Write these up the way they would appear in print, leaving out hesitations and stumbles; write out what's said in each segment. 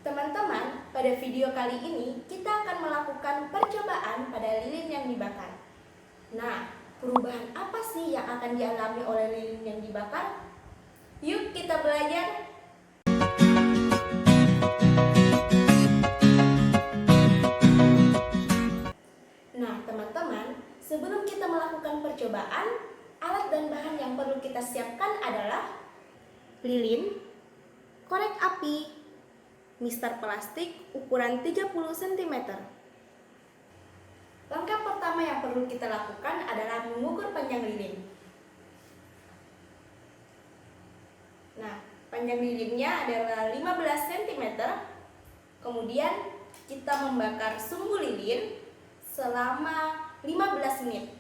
Teman-teman, pada video kali ini kita akan melakukan percobaan pada lilin yang dibakar. Nah, perubahan apa sih yang akan dialami oleh lilin yang dibakar? Yuk kita belajar. Nah, teman-teman, sebelum kita melakukan percobaan, alat dan bahan yang perlu kita siapkan adalah lilin, korek api, mister plastik ukuran 30 cm. Langkah pertama yang perlu kita lakukan adalah mengukur panjang lilin. Nah, panjang lilinnya adalah 15 cm. Kemudian kita membakar sumbu lilin selama 15 menit.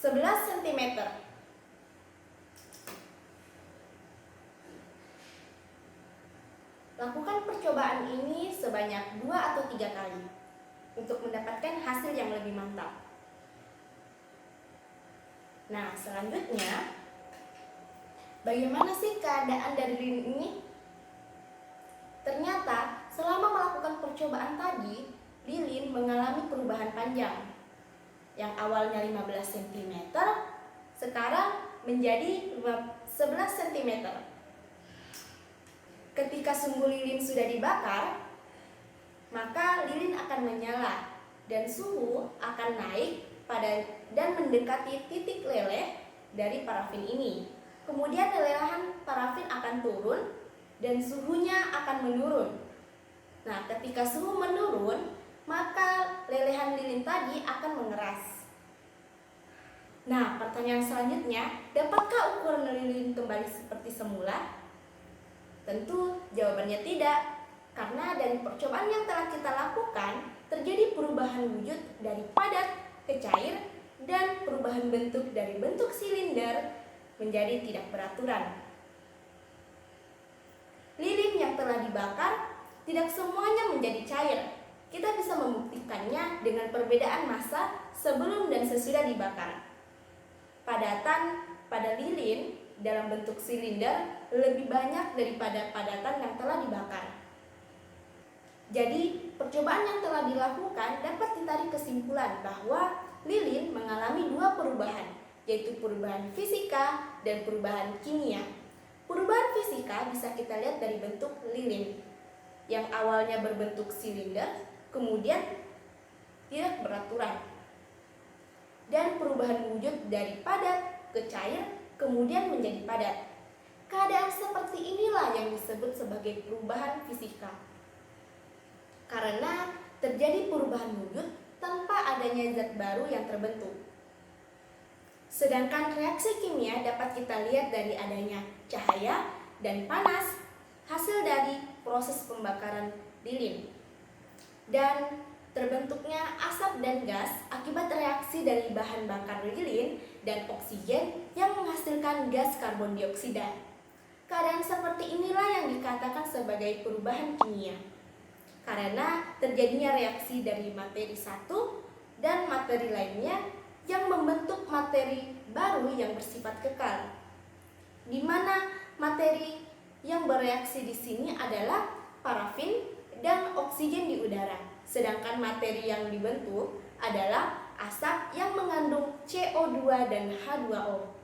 Sebelas cm. Lakukan percobaan ini sebanyak 2 atau 3 kali untuk mendapatkan hasil yang lebih mantap. Nah, selanjutnya, bagaimana sih keadaan dari lilin ini? Ternyata, selama melakukan percobaan tadi, lilin mengalami perubahan panjang. Yang awalnya 15 cm, sekarang menjadi 11 cm. Ketika sumbu lilin sudah dibakar, maka lilin akan menyala dan suhu akan naik dan mendekati titik leleh dari parafin ini. Kemudian lelehan parafin akan turun dan suhunya akan menurun. Nah, ketika suhu menurun, maka lelehan lilin tadi akan mengeras. Nah, pertanyaan selanjutnya, dapatkah ukuran lilin kembali seperti semula? Tentu jawabannya tidak, karena dari percobaan yang telah kita lakukan, terjadi perubahan wujud dari padat ke cair dan perubahan bentuk dari bentuk silinder menjadi tidak beraturan. Lilin yang telah dibakar tidak semuanya menjadi cair. Kita bisa membuktikannya dengan perbedaan massa sebelum dan sesudah dibakar. Padatan pada lilin dalam bentuk silinder lebih banyak daripada padatan yang telah dibakar. Jadi, percobaan yang telah dilakukan dapat ditarik kesimpulan bahwa lilin mengalami 2 perubahan, yaitu perubahan fisika dan perubahan kimia. Perubahan fisika bisa kita lihat dari bentuk lilin yang awalnya berbentuk silinder, kemudian tidak beraturan. Dan perubahan wujud dari padat ke cair, kemudian menjadi padat. Keadaan seperti inilah yang disebut sebagai perubahan fisika. Karena terjadi perubahan wujud tanpa adanya zat baru yang terbentuk. Sedangkan reaksi kimia dapat kita lihat dari adanya cahaya dan panas, hasil dari proses pembakaran lilin. Dan terbentuknya asap dan gas akibat reaksi dari bahan bakar lilin dan oksigen yang menghasilkan gas karbon dioksida. Keadaan seperti inilah yang dikatakan sebagai perubahan kimia, karena terjadinya reaksi dari materi satu dan materi lainnya yang membentuk materi baru yang bersifat kekal, di mana materi yang bereaksi di sini adalah parafin dan oksigen di udara. Sedangkan materi yang dibentuk adalah asap yang mengandung CO2 dan H2O.